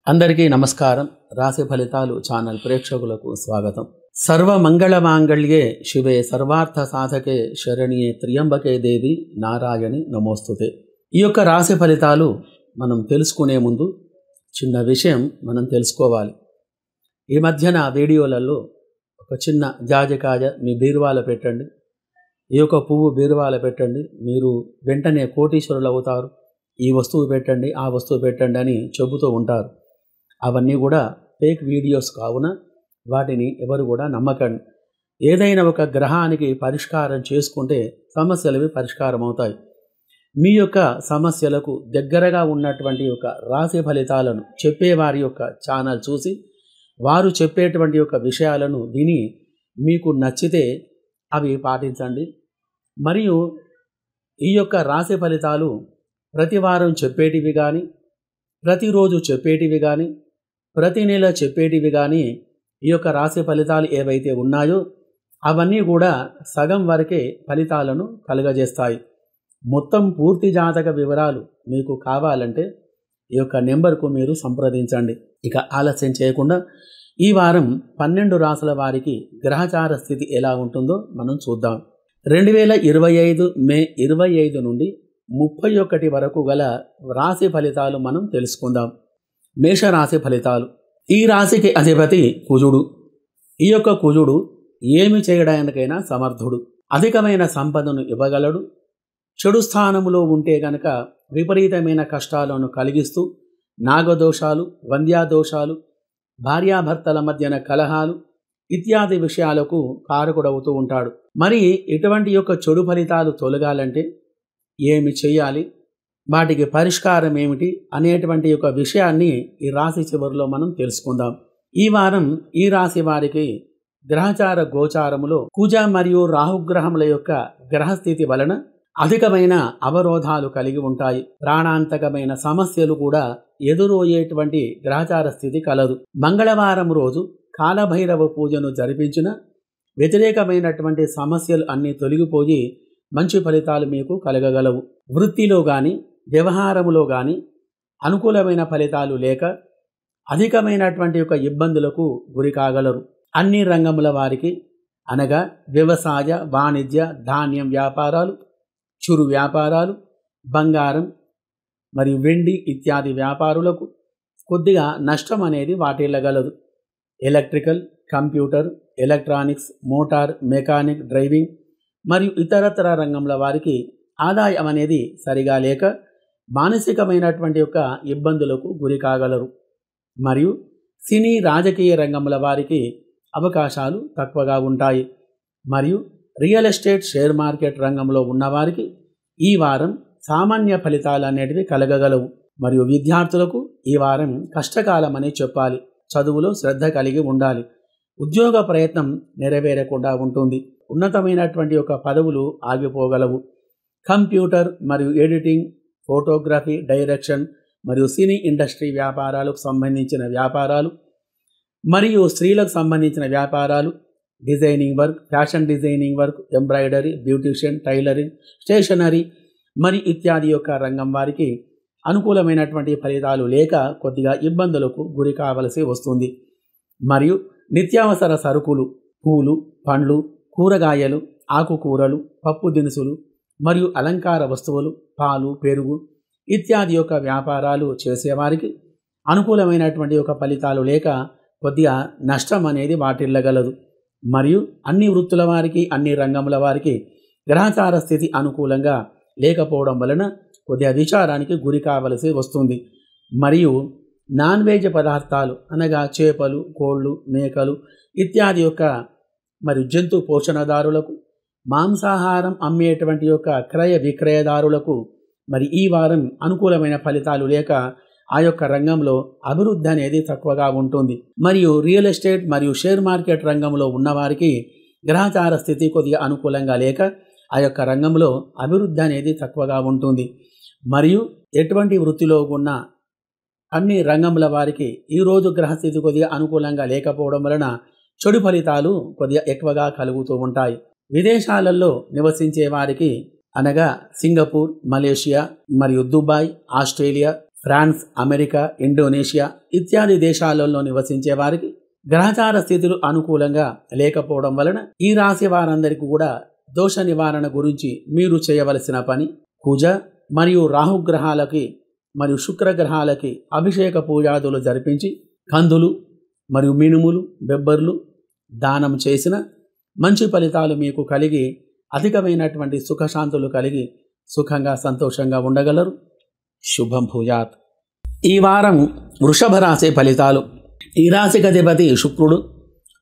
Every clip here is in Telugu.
అందరికీ నమస్కారం. రాశి ఫలితాలు ఛానల్ ప్రేక్షకులకు స్వాగతం. సర్వ మంగళ మాంగళ్యే శివే సర్వార్థ సాధకే శరణ్యే త్ర్యంబకే దేవి నారాయణి నమోస్తుతే. ఈ యొక్క రాశి ఫలితాలు మనం తెలుసుకునే ముందు చిన్న విషయం మనం తెలుసుకోవాలి. ఈ మధ్యన వీడియోలలో ఒక చిన్న జాజికాయ మీ బీరువాలో పెట్టండి, ఈ యొక్క పువ్వు బీరువాలో పెట్టండి, మీరు వెంటనే కోటీశ్వరులు అవుతారు, ఈ వస్తువు పెట్టండి, ఆ వస్తువు పెట్టండి అని చెబుతూ ఉంటారు. అవన్నీ కూడా ఫేక్ వీడియోస్ కావున వాటిని ఎవరు కూడా నమ్మకండి. ఏదైనా ఒక గ్రహానికి పరిష్కారం చేసుకుంటే సమస్యలవి పరిష్కారం అవుతాయి. మీ యొక్క సమస్యలకు దగ్గరగా ఉన్నటువంటి యొక్క రాశి ఫలితాలను చెప్పేవారి యొక్క ఛానల్ చూసి వారు చెప్పేటువంటి యొక్క విషయాలను విని మీకు నచ్చితే అవి పాటించండి. మరియు ఈ యొక్క రాశి ఫలితాలు ప్రతి వారం చెప్పేటివి కానీ, ప్రతిరోజు చెప్పేటివి కానీ, ప్రతి నెల చెప్పేటివి కానీ, ఈ యొక్క రాశి ఫలితాలు ఏవైతే ఉన్నాయో అవన్నీ కూడా సగం వరకే ఫలితాలను కలుగజేస్తాయి. మొత్తం పూర్తి జాతక వివరాలు మీకు కావాలంటే ఈ యొక్క నెంబర్కు మీరు సంప్రదించండి. ఇక ఆలస్యం చేయకుండా ఈ వారం 12 రాశుల వారికి గ్రహచార స్థితి ఎలా ఉంటుందో మనం చూద్దాం. 2025 మే 25 నుండి 31 వరకు గల రాశి ఫలితాలు మనం తెలుసుకుందాం. మేషరాశి ఫలితాలు. ఈ రాశికి అధిపతి కుజుడు. ఈ యొక్క కుజుడు ఏమి చేయడానికైనా సమర్థుడు. అధికమైన సంపదను ఇవ్వగలడు. చెడు స్థానములో ఉంటే గనక విపరీతమైన కష్టాలను కలిగిస్తూ నాగదోషాలు, వంద్యాదోషాలు, భార్యాభర్తల మధ్యన కలహాలు ఇత్యాది విషయాలకు కారకుడవుతూ ఉంటాడు. మరి ఇటువంటి యొక్క చెడు ఫలితాలు తొలగాలంటే ఏమి చేయాలి, వాటికి పరిష్కారం ఏమిటి అనేటువంటి యొక్క విషయాన్ని ఈ రాశి చివరిలో మనం తెలుసుకుందాం. ఈ వారం ఈ రాశి వారికి గ్రహచార గోచారములో కుజ మరియు రాహుగ్రహముల యొక్క గ్రహస్థితి వలన అధికమైన అవరోధాలు కలిగి ఉంటాయి. ప్రాణాంతకమైన సమస్యలు కూడా ఎదురయ్యేటువంటి గ్రహచార స్థితి కలదు. మంగళవారం రోజు కాలభైరవ పూజను జరిపించిన వ్యతిరేకమైనటువంటి సమస్యలు అన్నీ తొలగిపోయి మంచి ఫలితాలు మీకు కలగగలవు. వృత్తిలో కానీ వ్యవహారములో కానీ అనుకూలమైన ఫలితాలు లేక అధికమైనటువంటి యొక్క ఇబ్బందులకు గురి కాగలరు. అన్ని రంగముల వారికి అనగా వ్యవసాయ, వాణిజ్య, ధాన్యం వ్యాపారాలు, చురు వ్యాపారాలు, బంగారం మరియు వెండి ఇత్యాది వ్యాపారులకు కొద్దిగా నష్టం అనేది వాటిల్లగలదు. Electrical, computer, electronics, motor, mechanic, driving మరియు ఇతరతర రంగంల వారికి ఆదాయం అనేది సరిగా లేక మానసికమైనటువంటి యొక్క ఇబ్బందులకు గురి కాగలరు. మరియు సినీ, రాజకీయ రంగముల వారికి అవకాశాలు తక్కువగా ఉంటాయి. మరియు రియల్ ఎస్టేట్, షేర్ మార్కెట్ రంగంలో ఉన్నవారికి ఈ వారం సామాన్య ఫలితాలు అనేటివి కలగగలవు. మరియు విద్యార్థులకు ఈ వారం కష్టకాలం అని చెప్పాలి. చదువులో శ్రద్ధ కలిగి ఉండాలి. ఉద్యోగ ప్రయత్నం నెరవేరకుండా ఉంటుంది. ఉన్నతమైనటువంటి యొక్క పదవులు ఆగిపోగలవు. కంప్యూటర్ మరియు ఎడిటింగ్, ఫోటోగ్రఫీ, డైరెక్షన్ మరియు సినీ ఇండస్ట్రీ వ్యాపారాలకు సంబంధించిన వ్యాపారాలు మరియు స్త్రీలకు సంబంధించిన వ్యాపారాలు, designing work, fashion designing work, embroidery, beautician, tailoring, stationery మరియు ఇత్యాది యొక్క రంగం వారికి అనుకూలమైనటువంటి ఫలితాలు లేక కొద్దిగా ఇబ్బందులకు గురి కావలసి వస్తుంది. మరియు నిత్యావసర సరుకులు, పూలు, పండ్లు, కూరగాయలు, ఆకుకూరలు, పప్పు దినుసులు మరియు అలంకార వస్తువులు, పాలు, పెరుగు ఇత్యాది యొక్క వ్యాపారాలు చేసేవారికి అనుకూలమైనటువంటి యొక్క ఫలితాలు లేక కొద్దిగా నష్టం అనేది వాటిల్లగలదు. మరియు అన్ని వృత్తుల వారికి, అన్ని రంగముల వారికి గ్రహచార స్థితి అనుకూలంగా లేకపోవడం వలన కొద్దిగా విచారానికి గురి కావలసి వస్తుంది. మరియు నాన్ వెజ్ పదార్థాలు అనగా చేపలు, కోళ్ళు, మేకలు ఇత్యాది యొక్క మరియు జంతు పోషణదారులకు, మాంసాహారం అమ్మేటువంటి యొక్క క్రయ విక్రయదారులకు మరి ఈ వారం అనుకూలమైన ఫలితాలు లేక ఆ యొక్క రంగంలో అభివృద్ధి అనేది తక్కువగా ఉంటుంది. మరియు రియల్ ఎస్టేట్ మరియు షేర్ మార్కెట్ రంగంలో ఉన్నవారికి గ్రహచార స్థితి కొద్దిగా అనుకూలంగా లేక ఆ యొక్క రంగంలో అభివృద్ధి అనేది తక్కువగా ఉంటుంది. మరియు ఎటువంటి వృత్తిలో ఉన్న అన్ని రంగముల వారికి ఈరోజు గ్రహస్థితి కొద్దిగా అనుకూలంగా లేకపోవడం వలన చెడు ఫలితాలు కొద్దిగా ఎక్కువగా కలుగుతూ ఉంటాయి. విదేశాలలో నివసించే వారికి అనగా సింగపూర్, మలేషియా మరియు Dubai, Australia, France, America, Indonesia ఇత్యాది దేశాలలో నివసించే వారికి గ్రహచార స్థితులు అనుకూలంగా లేకపోవడం వలన ఈ రాశి వారందరికీ కూడా దోష నివారణ గురించి మీరు చేయవలసిన పని కుజ మరియు రాహుగ్రహాలకి మరియు శుక్రగ్రహాలకి అభిషేక పూజాదులు జరిపించి కందులు మరియు మినుములు, బెబ్బర్లు దానం చేసిన మంచి ఫలితాలు మీకు కలిగి అధికమైనటువంటి సుఖశాంతులు కలిగి సుఖంగా సంతోషంగా ఉండగలరు. శుభం భూయాత్. ఈ వారం వృషభ రాశి ఫలితాలు. ఈ రాశికి అధిపతి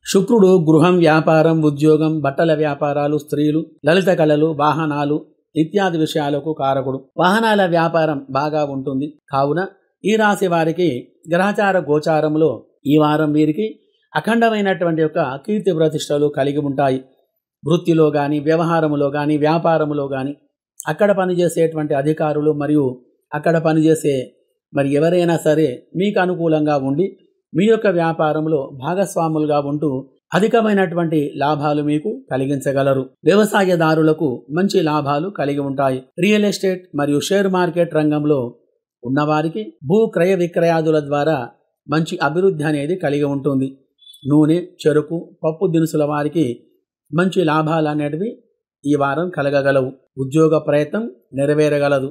శుక్రుడు గృహం, వ్యాపారం, ఉద్యోగం, బట్టల వ్యాపారాలు, స్త్రీలు, లలిత కళలు, వాహనాలు ఇత్యాది విషయాలకు కారకుడు. వాహనాల వ్యాపారం బాగా ఉంటుంది. కావున ఈ రాశి వారికి గ్రహచార గోచారంలో ఈ వారం వీరికి అఖండమైనటువంటి యొక్క కీర్తి ప్రతిష్టలు కలిగి ఉంటాయి. వృత్తిలో కానీ, వ్యవహారములో కానీ, వ్యాపారములో కానీ అక్కడ పనిచేసేటువంటి అధికారులు మరియు అక్కడ పనిచేసే ఎవరైనా సరే మీకు అనుకూలంగా ఉండి మీ యొక్క వ్యాపారంలో భాగస్వాములుగా ఉంటూ అధికమైనటువంటి లాభాలు మీకు కలిగించగలరు. వ్యవసాయదారులకు మంచి లాభాలు కలిగి ఉంటాయి. రియల్ ఎస్టేట్ మరియు షేర్ మార్కెట్ రంగంలో ఉన్నవారికి భూ క్రయ విక్రయాదుల ద్వారా మంచి అభివృద్ధి అనేది కలిగి ఉంటుంది. నూనె, చెరుకు, పప్పు దినుసుల వారికి మంచి లాభాలు అనేటివి ఈ వారం కలగగలవు. ఉద్యోగ ప్రయత్నం నెరవేరగలదు.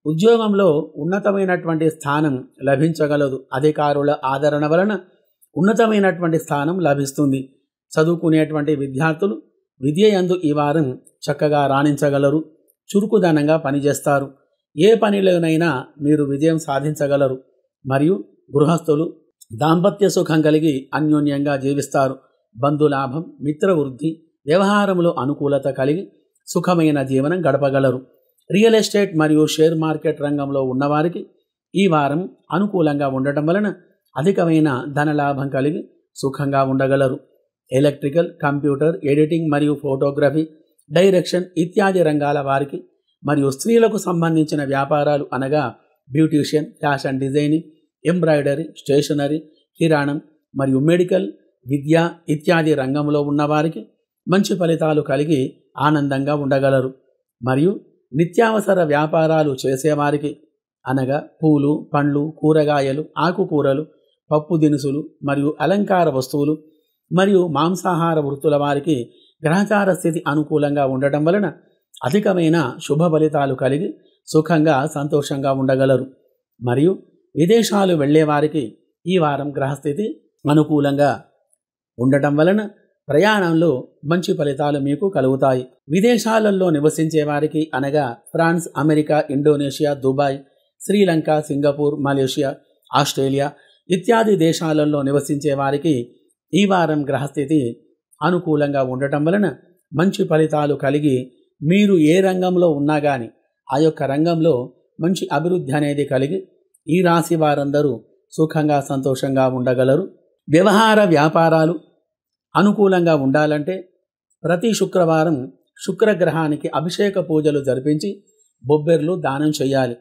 ఉద్యోగంలో ఉన్నతమైనటువంటి స్థానం లభించగలదు. అధికారుల ఆదరణ వలన ఉన్నతమైనటువంటి స్థానం లభిస్తుంది. చదువుకునేటువంటి విద్యార్థులు విద్య యందు ఈ వారం చక్కగా రాణించగలరు. చురుకుదనంగా పనిచేస్తారు. ఏ పనిలోనైనా మీరు విజయం సాధించగలరు. మరియు గృహస్థులు దాంపత్య సుఖం కలిగి అన్యోన్యంగా జీవిస్తారు. బంధులాభం, మిత్రవృద్ధి, వ్యవహారంలో అనుకూలత కలిగి సుఖమైన జీవనం గడపగలరు. రియల్ ఎస్టేట్ మరియు షేర్ మార్కెట్ రంగంలో ఉన్నవారికి ఈ వారం అనుకూలంగా ఉండటం వలన అధికమైన ధనలాభం కలిగి సుఖంగా ఉండగలరు. ఎలక్ట్రికల్, కంప్యూటర్, ఎడిటింగ్ మరియు ఫోటోగ్రఫీ, డైరెక్షన్ ఇత్యాది రంగాల వారికి మరియు స్త్రీలకు సంబంధించిన వ్యాపారాలు అనగా beautician, fashion designing, embroidery, stationery, కిరాణం మరియు మెడికల్, విద్య ఇత్యాది రంగంలో ఉన్నవారికి మంచి ఫలితాలు కలిగి ఆనందంగా ఉండగలరు. మరియు నిత్యావసర వ్యాపారాలు చేసేవారికి అనగా పూలు, పండ్లు, కూరగాయలు, ఆకుకూరలు, పప్పు దినుసులు మరియు అలంకార వస్తువులు మరియు మాంసాహార వృత్తుల వారికి గ్రహచార స్థితి అనుకూలంగా ఉండటం వలన అధికమైన శుభ ఫలితాలు కలిగి సుఖంగా సంతోషంగా ఉండగలరు. మరియు విదేశాలు వెళ్ళేవారికి ఈ వారం గ్రహస్థితి అనుకూలంగా ఉండటం వలన ప్రయాణంలో మంచి ఫలితాలు మీకు కలుగుతాయి. విదేశాలలో నివసించే వారికి అనగా France, America, Indonesia, Dubai, Sri Lanka, Singapore, Malaysia, Australia ఇత్యాది దేశాలలో నివసించే వారికి ఈ వారం గ్రహస్థితి అనుకూలంగా ఉండటం వలన మంచి ఫలితాలు కలిగి మీరు ఏ రంగంలో ఉన్నా కానీ ఆ యొక్క రంగంలో మంచి అభివృద్ధి అనేది కలిగి ఈ రాశి వారందరూ సుఖంగా సంతోషంగా ఉండగలరు. వ్యవహార వ్యాపారాలు అనుకూలంగా ఉండాలంటే ప్రతి శుక్రవారం శుక్రగ్రహానికి అభిషేక పూజలు జరిపించి బొబ్బెర్లు దానం చేయాలి.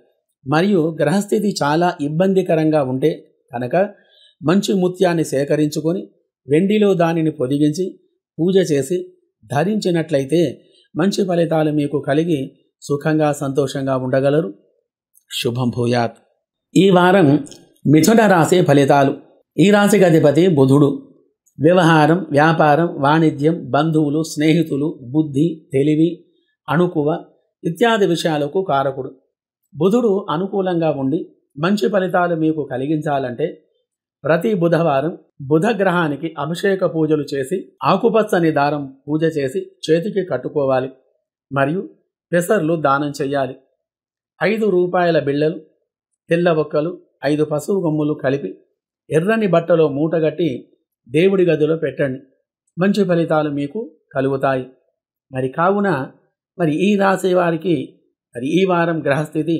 మరియు గ్రహస్థితి చాలా ఇబ్బందికరంగా ఉంటే కనుక మంచి ముత్యాన్ని సేకరించుకొని వెండిలో దానిని పొదిగించి పూజ చేసి ధరించినట్లయితే మంచి ఫలితాలు మీకు కలిగి సుఖంగా సంతోషంగా ఉండగలరు. శుభం భూయాత్. ఈ వారం మిథున రాశి ఫలితాలు. ఈ రాశికి అధిపతి బుధుడు. వ్యవహారం, వ్యాపారం, వాణిజ్యం, బంధువులు, స్నేహితులు, బుద్ధి, తెలివి, అణుకువ ఇత్యాది విషయాలకు కారకుడు. బుధుడు అనుకూలంగా ఉండి మంచి ఫలితాలు మీకు కలిగించాలంటే ప్రతి బుధవారం బుధగ్రహానికి అభిషేక పూజలు చేసి ఆకుపచ్చని దారం పూజ చేసి చేతికి కట్టుకోవాలి. మరియు పెసర్లు దానం చెయ్యాలి. 5 రూపాయల బిళ్ళలు, తెల్ల ఒక్కలు, 5 పసుపు గమ్ములు కలిపి ఎర్రని బట్టలో మూటగట్టి దేవుడి గదిలో పెట్టండి. మంచి ఫలితాలు మీకు కలుగుతాయి. కావున ఈ రాశి వారికి ఈ వారం గ్రహస్థితి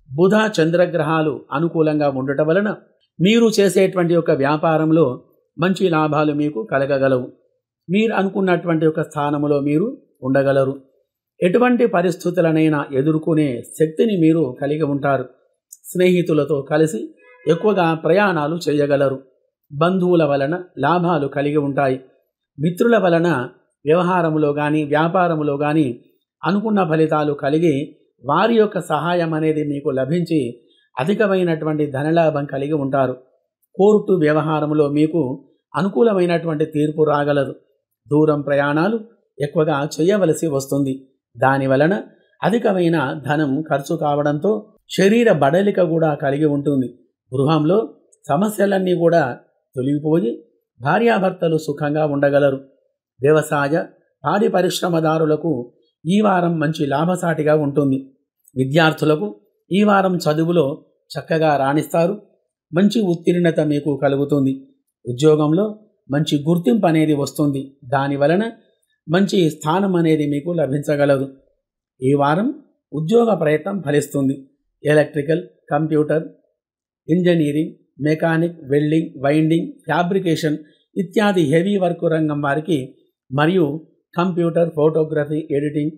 బుధ చంద్రగ్రహాలు అనుకూలంగా ఉండటం వలన మీరు చేసేటువంటి ఒక వ్యాపారంలో మంచి లాభాలు మీకు కలగగలవు. మీరు అనుకున్నటువంటి ఒక స్థానంలో మీరు ఉండగలరు. ఎటువంటి పరిస్థితులనైనా ఎదుర్కొనే శక్తిని మీరు కలిగి ఉంటారు. స్నేహితులతో కలిసి ఎక్కువగా ప్రయాణాలు చేయగలరు. బంధువుల వలన లాభాలు కలిగి ఉంటాయి. మిత్రుల వలన వ్యవహారములో కానీ వ్యాపారములో కానీ అనుకున్న ఫలితాలు కలిగి వారి యొక్క సహాయం అనేది మీకు లభించి అధికమైనటువంటి ధనలాభం కలిగి ఉంటారు. కోర్టు వ్యవహారంలో మీకు అనుకూలమైనటువంటి తీర్పు రాగలదు. దూరం ప్రయాణాలు ఎక్కువగా చేయవలసి వస్తుంది. దానివలన అధికమైన ధనం ఖర్చు కావడంతో శరీర బడలిక కూడా కలిగి ఉంటుంది. గృహంలో సమస్యలన్నీ కూడా తొలగిపోయి భార్యాభర్తలు సుఖంగా ఉండగలరు. వ్యవసాయ పాడి పరిశ్రమదారులకు ఈ వారం మంచి లాభసాటిగా ఉంటుంది. విద్యార్థులకు ఈ వారం చదువులో చక్కగా రాణిస్తారు. మంచి ఉత్తీర్ణత మీకు కలుగుతుంది. ఉద్యోగంలో మంచి గుర్తింపు అనేది వస్తుంది. దానివలన మంచి స్థానం అనేది మీకు లభించగలదు. ఈ వారం ఉద్యోగ ప్రయత్నం ఫలిస్తుంది. Electrical, computer, engineering, mechanic, welding, winding, fabrication ఇత్యాది హెవీ వర్క్ రంగం వారికి మరియు computer, photography, editing,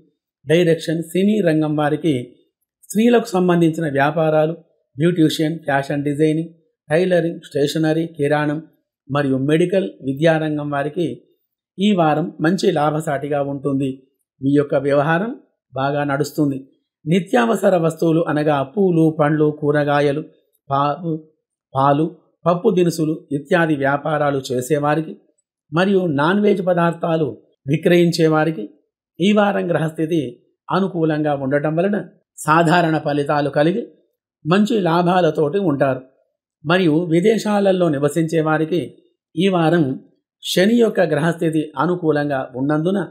direction, cine రంగం వారికి, స్త్రీలకు సంబంధించిన వ్యాపారాలు, beautician, fashion designing, tailoring, stationery, కిరాణం మరియు మెడికల్ విద్యారంగం వారికి ఈ వారం మంచి లాభసాటిగా ఉంటుంది. మీ యొక్క వ్యవహారం బాగా నడుస్తుంది. నిత్యావసర వస్తువులు అనగా పూలు, పండ్లు, కూరగాయలు, పాలు, పప్పు దినుసులు ఇత్యాది వ్యాపారాలు చేసేవారికి మరియు నాన్ వెజ్ పదార్థాలు విక్రయించేవారికి ఈ వారం గ్రహస్థితి అనుకూలంగా ఉండటం వలన సాధారణ ఫలితాలు కలిగి మంచి లాభాలతోటి ఉంటారు. మరియు విదేశాలలో నివసించే వారికి ఈ వారం శని యొక్క గ్రహస్థితి అనుకూలంగా ఉన్నందున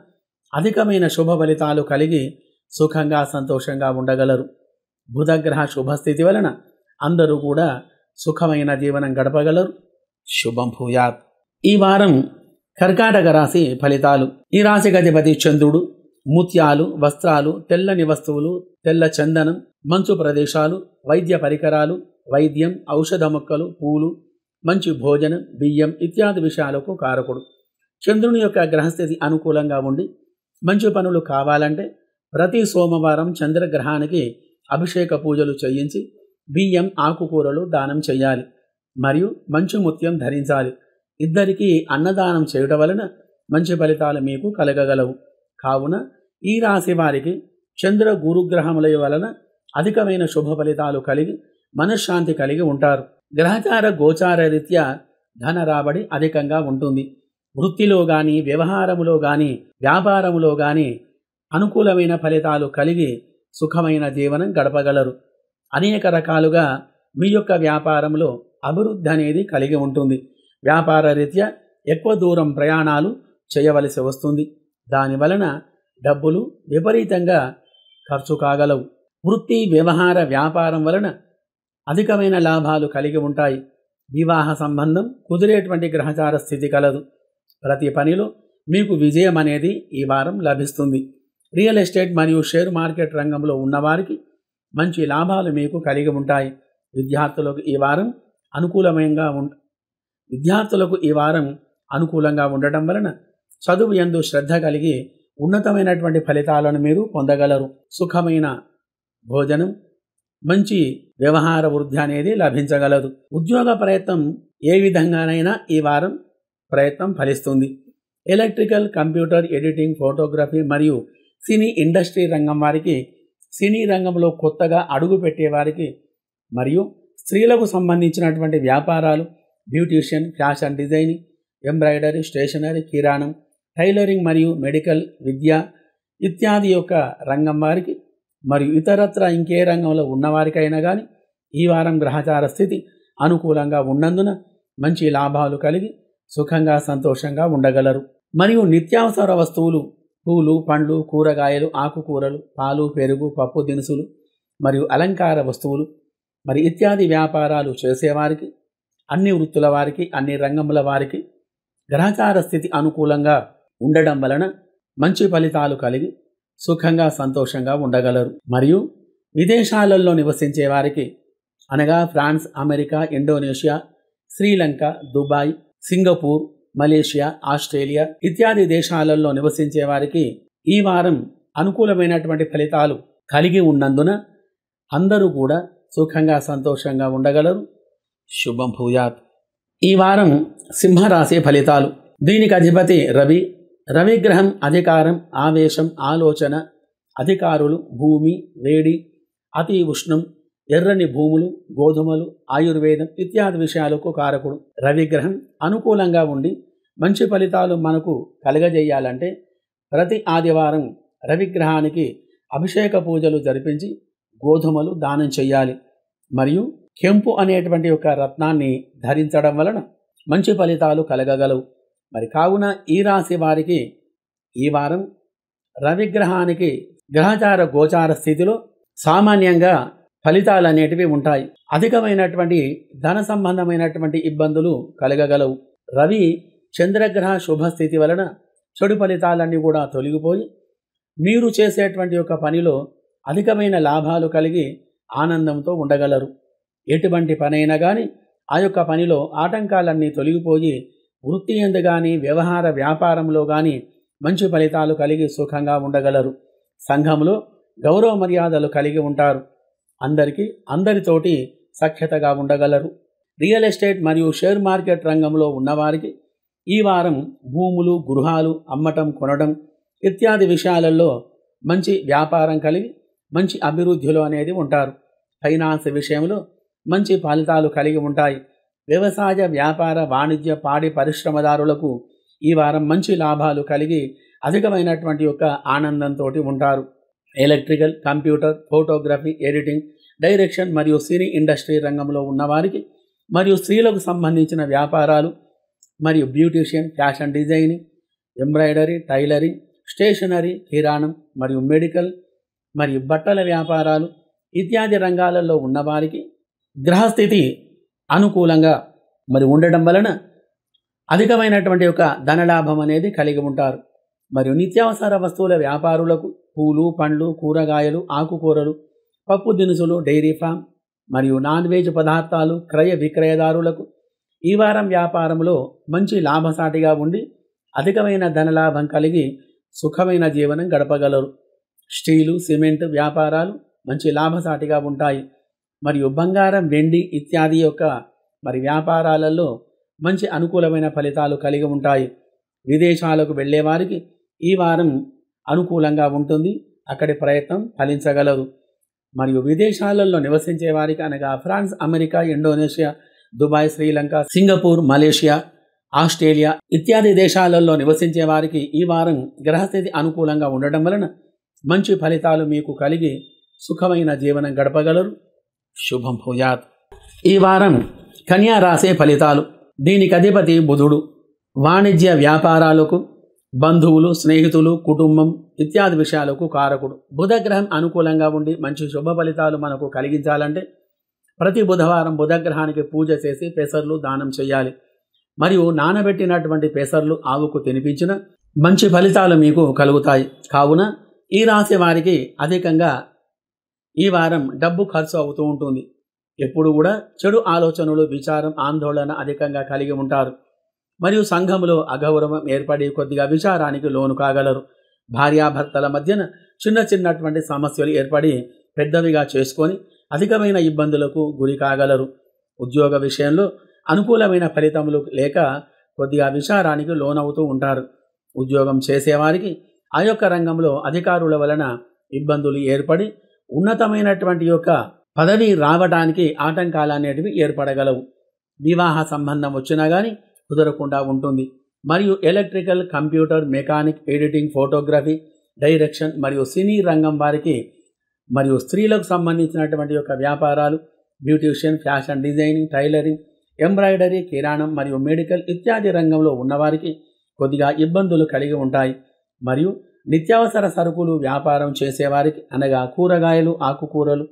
అధికమైన శుభ ఫలితాలు కలిగి సుఖంగా సంతోషంగా ఉండగలరు. బుధగ్రహ శుభస్థితి వలన అందరూ కూడా సుఖమైన జీవనం గడపగలరు. శుభం భూయాత్. ఈ వారం కర్కాటక రాశి ఫలితాలు. ఈ రాశికి అధిపతి చంద్రుడు. ముత్యాలు, వస్త్రాలు, తెల్లని వస్తువులు, తెల్ల చందనం, మంచు ప్రదేశాలు, వైద్య పరికరాలు, వైద్యం, ఔషధ మొక్కలు, పూలు, మంచి భోజనం, బియ్యం ఇత్యాది విషయాలకు కారకుడు. చంద్రుని యొక్క గ్రహస్థితి అనుకూలంగా ఉండి మంచి పనులు కావాలంటే ప్రతి సోమవారం చంద్రగ్రహానికి అభిషేక పూజలు చేయించి బియ్యం, ఆకుకూరలు దానం చేయాలి. మరియు మంచి ముత్యం ధరించాలి. ఇద్దరికీ అన్నదానం చేయడం వలన మంచి ఫలితాలు మీకు కలగగలవు. కావున ఈ రాశి వారికి చంద్ర గురుగ్రహముల వలన అధికమైన శుభ ఫలితాలు కలిగి మనశ్శాంతి కలిగి ఉంటారు. గ్రహచార గోచార రీత్యా ధన రాబడి అధికంగా ఉంటుంది. వృత్తిలో కానీ, వ్యవహారములో కానీ, వ్యాపారములో కానీ అనుకూలమైన ఫలితాలు కలిగి సుఖమైన జీవనం గడపగలరు. అనేక రకాలుగా మీ యొక్క వ్యాపారంలో అభివృద్ధి అనేది కలిగి ఉంటుంది. వ్యాపార రీత్యా ఎక్కువ దూరం ప్రయాణాలు చేయవలసి వస్తుంది. దానివలన డబ్బులు విపరీతంగా ఖర్చు కాగలవు. వృత్తి, వ్యవహార, వ్యాపారం వలన అధికమైన లాభాలు కలిగి ఉంటాయి. వివాహ సంబంధం కుదిరేటువంటి గ్రహచార స్థితి కలదు. ప్రతి పనిలో మీకు విజయం అనేది ఈ వారం లభిస్తుంది. రియల్ ఎస్టేట్ మరియు షేర్ మార్కెట్ రంగంలో ఉన్నవారికి మంచి లాభాలు మీకు కలిగి ఉంటాయి. విద్యార్థులకు ఈ వారం అనుకూలంగా ఉండటం వలన చదువు యందు శ్రద్ధ కలిగి ఉన్నతమైనటువంటి ఫలితాలను మీరు పొందగలరు. సుఖమైన భోజనం, మంచి వ్యవహార వృద్ధి అనేది లభించగలదు. ఉద్యోగ ప్రయత్నం ఏ విధంగానైనా ఈ వారం ప్రయత్నం ఫలిస్తుంది. ఎలక్ట్రికల్, కంప్యూటర్, ఎడిటింగ్, ఫోటోగ్రఫీ మరియు సినీ ఇండస్ట్రీ రంగం వారికి, సినీ రంగంలో కొత్తగా అడుగు పెట్టేవారికి మరియు స్త్రీలకు సంబంధించినటువంటి వ్యాపారాలు, beautician, fashion designing, embroidery, stationery, కిరాణం, టైలరింగ్ మరియు మెడికల్ విద్య ఇత్యాది యొక్క రంగం వారికి మరియు ఇతరత్ర ఇంకే రంగంలో ఉన్నవారికైనా కానీ ఈ వారం గ్రహచార స్థితి అనుకూలంగా ఉన్నందున మంచి లాభాలు కలిగి సుఖంగా సంతోషంగా ఉండగలరు. మరియు నిత్యావసర వస్తువులు, పూలు, పండ్లు, కూరగాయలు, ఆకుకూరలు, పాలు, పెరుగు, పప్పు దినుసులు మరియు అలంకార వస్తువులు మరి ఇత్యాది వ్యాపారాలు చేసేవారికి, అన్ని వృత్తుల వారికి, అన్ని రంగముల వారికి గ్రహచార స్థితి అనుకూలంగా ఉండడం వలన మంచి ఫలితాలు కలిగి సుఖంగా సంతోషంగా ఉండగలరు. మరియు విదేశాలలో నివసించే వారికి అనగా France, America, Indonesia, Sri Lanka, Dubai, Singapore, Malaysia, Australia ఇత్యాది దేశాలలో నివసించే వారికి ఈ వారం అనుకూలమైనటువంటి ఫలితాలు కలిగి ఉన్నందున అందరూ కూడా సుఖంగా సంతోషంగా ఉండగలరు. శుభం భూయాత్. ఈ వారం సింహరాశి ఫలితాలు. దీనికి అధిపతి రవి. రవిగ్రహం అధికారం, ఆవేశం, ఆలోచన, అధికారులు, భూమి, వేడి, అతి ఉష్ణం, ఎర్రని భూములు, గోధుమలు, ఆయుర్వేదం ఇత్యాది విషయాలకు కారకుడు. రవిగ్రహం అనుకూలంగా ఉండి మంచి ఫలితాలు మనకు కలగజేయాలంటే ప్రతి ఆదివారం రవిగ్రహానికి అభిషేక పూజలు జరిపించి గోధుమలు దానం చెయ్యాలి. మరియు కెంపు అనేటువంటి ఒక రత్నాన్ని ధరించడం వలన మంచి ఫలితాలు కలగగలవు. మరి కావున ఈ రాశి వారికి ఈ వారం రవిగ్రహానికి గ్రహచార గోచార స్థితిలో సామాన్యంగా ఫలితాలు అనేటివి ఉంటాయి. అధికమైనటువంటి ధన సంబంధమైనటువంటి ఇబ్బందులు కలగగలవు. రవి చంద్రగ్రహ శుభస్థితి వలన చెడు ఫలితాలన్నీ కూడా తొలగిపోయి మీరు చేసేటువంటి ఒక పనిలో అధికమైన లాభాలు కలిగి ఆనందంతో ఉండగలరు. ఎటువంటి పనైనా కానీ ఆ యొక్క పనిలో ఆటంకాలన్నీ తొలగిపోయి వృత్తి యందు కానీ వ్యవహార వ్యాపారంలో కానీ మంచి ఫలితాలు కలిగి సుఖంగా ఉండగలరు. సంఘంలో గౌరవ మర్యాదలు కలిగి ఉంటారు. అందరితోటి సఖ్యతగా ఉండగలరు. రియల్ ఎస్టేట్ మరియు షేర్ మార్కెట్ రంగంలో ఉన్నవారికి ఈ వారం భూములు, గృహాలు అమ్మటం, కొనడం ఇత్యాది విషయాలలో మంచి వ్యాపారం కలిగి మంచి అభివృద్ధిలో అనేది ఉంటారు. ఫైనాన్స్ విషయంలో మంచి ఫలితాలు కలిగి ఉంటాయి. వ్యవసాయ, వ్యాపార, వాణిజ్య, పాడి పరిశ్రమదారులకు ఈ వారం మంచి లాభాలు కలిగి అధికమైనటువంటి యొక్క ఆనందంతో ఉంటారు. Electrical, computer, photography, editing, direction మరియు సినీ ఇండస్ట్రీ రంగంలో ఉన్నవారికి మరియు స్త్రీలకు సంబంధించిన వ్యాపారాలు మరియు beautician, fashion designing, embroidery, tailoring, stationery, కిరాణం మరియు మెడికల్ మరియు బట్టల వ్యాపారాలు ఇత్యాది రంగాలలో ఉన్నవారికి గ్రహస్థితి అనుకూలంగా ఉండడం వలన అధికమైనటువంటి ఒక ధనలాభం అనేది కలిగి ఉంటారు. మరియు నిత్యావసర వస్తువుల వ్యాపారులకు పూలు, పండ్లు, కూరగాయలు, ఆకుకూరలు, పప్పు దినుసులు, డైరీ ఫామ్ మరియు నాన్ వెజ్ పదార్థాలు క్రయ విక్రయదారులకు ఈ వారం వ్యాపారంలో మంచి లాభసాటిగా ఉండి అధికమైన ధనలాభం కలిగి సుఖమైన జీవనం గడపగలరు. స్టీలు, సిమెంట్ వ్యాపారాలు మంచి లాభసాటిగా ఉంటాయి. మరియు బంగారం, వెండి ఇత్యాది యొక్క వ్యాపారాలలో మంచి అనుకూలమైన ఫలితాలు కలిగి ఉంటాయి. విదేశాలకు వెళ్ళేవారికి ఈ వారం అనుకూలంగా ఉంటుంది. అక్కడి ప్రయత్నం ఫలించగలరు. మరియు విదేశాలలో నివసించే వారికి అనగా France, America, Indonesia, Dubai, Sri Lanka, Singapore, Malaysia, Australia ఇత్యాది దేశాలలో నివసించే వారికి ఈ వారం గ్రహస్థితి అనుకూలంగా ఉండడం వలన మంచి ఫలితాలు మీకు కలిగి సుఖమైన జీవనం గడపగలరు. శుభం భూయాత్. ఈ వారం కన్యా రాశి ఫలితాలు. దీనికి అధిపతి బుధుడు. వాణిజ్య వ్యాపారాలకు, బంధువులు, స్నేహితులు, కుటుంబం ఇత్యాది విషయాలకు కారకుడు. బుధగ్రహం అనుకూలంగా ఉండి మంచి శుభ ఫలితాలు మనకు కలిగించాలంటే ప్రతి బుధవారం బుధగ్రహానికి పూజ చేసి పెసర్లు దానం చేయాలి. మరియు నానబెట్టినటువంటి పెసర్లు ఆవుకు తినిపించిన మంచి ఫలితాలు మీకు కలుగుతాయి. కావున ఈ రాశి వారికి అధికంగా ఈ వారం డబ్బు ఖర్చు అవుతూ ఉంటుంది. ఎప్పుడు కూడా చెడు ఆలోచనలు, విచారం, ఆందోళన అధికంగా కలిగి ఉంటారు. మరియు సంఘంలో అగౌరవం ఏర్పడి కొద్దిగా విచారానికి లోను కాగలరు. భార్యాభర్తల మధ్యన చిన్నటువంటి సమస్యలు ఏర్పడి పెద్దవిగా చేసుకొని అధికమైన ఇబ్బందులకు గురి కాగలరు. ఉద్యోగ విషయంలో అనుకూలమైన ఫలితములు లేక కొద్దిగా విచారానికి లోనవుతూ ఉంటారు. ఉద్యోగం చేసేవారికి ఆ యొక్క రంగంలో అధికారుల వలన ఇబ్బందులు ఏర్పడి ఉన్నతమైనటువంటి యొక్క పదవి రావడానికి ఆటంకాలు అనేటివి ఏర్పడగలవు. వివాహ సంబంధం వచ్చినా కానీ కుదరకుండా ఉంటుంది. మరియు electrical, computer, mechanic, editing, photography, direction మరియు సినీ రంగం వారికి మరియు స్త్రీలకు సంబంధించినటువంటి యొక్క వ్యాపారాలు, beautician, fashion designing, tailoring, embroidery, కిరాణం మరియు మెడికల్ ఇత్యాది రంగంలో ఉన్నవారికి కొద్దిగా ఇబ్బందులు కలిగి ఉంటాయి. మరియు నిత్యావసర సరుకులు వ్యాపారం చేసేవారికి అనగా కూరగాయలు, ఆకుకూరలు,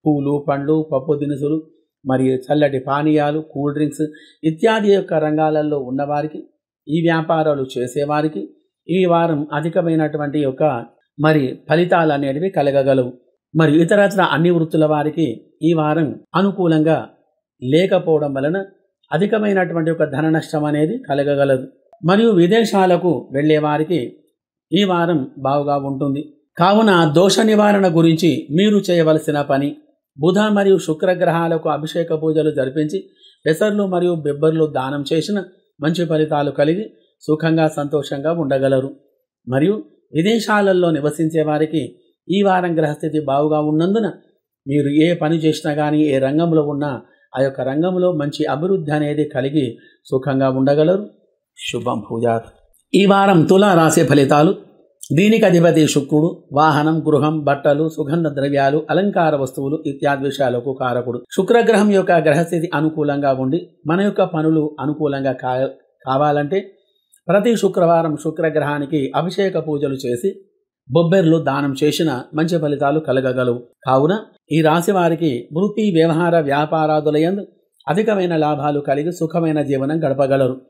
పూలు, పండ్లు, పప్పు దినుసులు మరియు చల్లటి పానీయాలు, కూల్ డ్రింక్స్ ఇత్యాది యొక్క రంగాలలో ఉన్నవారికి, ఈ వ్యాపారాలు చేసేవారికి ఈ వారం అధికమైనటువంటి యొక్క ఫలితాలు అనేటివి కలగగలవు. మరియు ఇతరత్ర అన్ని వృత్తుల వారికి ఈ వారం అనుకూలంగా లేకపోవడం వలన అధికమైనటువంటి ఒక ధన నష్టం అనేది కలగగలదు. మరియు విదేశాలకు వెళ్ళే వారికి ఈ వారం బాగుగా ఉంటుంది. కావున దోష నివారణ గురించి మీరు చేయవలసిన పని బుధ మరియు శుక్రగ్రహాలకు అభిషేక పూజలు జరిపించి పెసర్లు మరియు బెబ్బర్లు దానం చేసిన మంచి ఫలితాలు కలిగి సుఖంగా సంతోషంగా ఉండగలరు. మరియు విదేశాలలో నివసించే వారికి ఈ వారం గ్రహస్థితి బాగుగా ఉన్నందున మీరు ఏ పని చేసినా కానీ, ఏ రంగంలో ఉన్నా ఆ యొక్క రంగంలో మంచి అభివృద్ధి అనేది కలిగి సుఖంగా ఉండగలరు. శుభం భూయాత్. ఈ వారం తులా రాశి ఫలితాలు. దీనికి అధిపతి శుక్రుడు. వాహనం, గృహం, బట్టలు, సుగంధ ద్రవ్యాలు, అలంకార వస్తువులు ఇత్యాది విషయాలకు కారకుడు. శుక్రగ్రహం యొక్క గ్రహస్థితి అనుకూలంగా ఉండి మన యొక్క పనులు అనుకూలంగా కావాలంటే ప్రతి శుక్రవారం శుక్రగ్రహానికి అభిషేక పూజలు చేసి బొబ్బెర్లు దానం చేసిన మంచి ఫలితాలు కలగగలవు. కావున ఈ రాశి వారికి వృత్తి, వ్యవహార, వ్యాపారాదులయందు అధికమైన లాభాలు కలిగి సుఖమైన జీవనం గడపగలరు.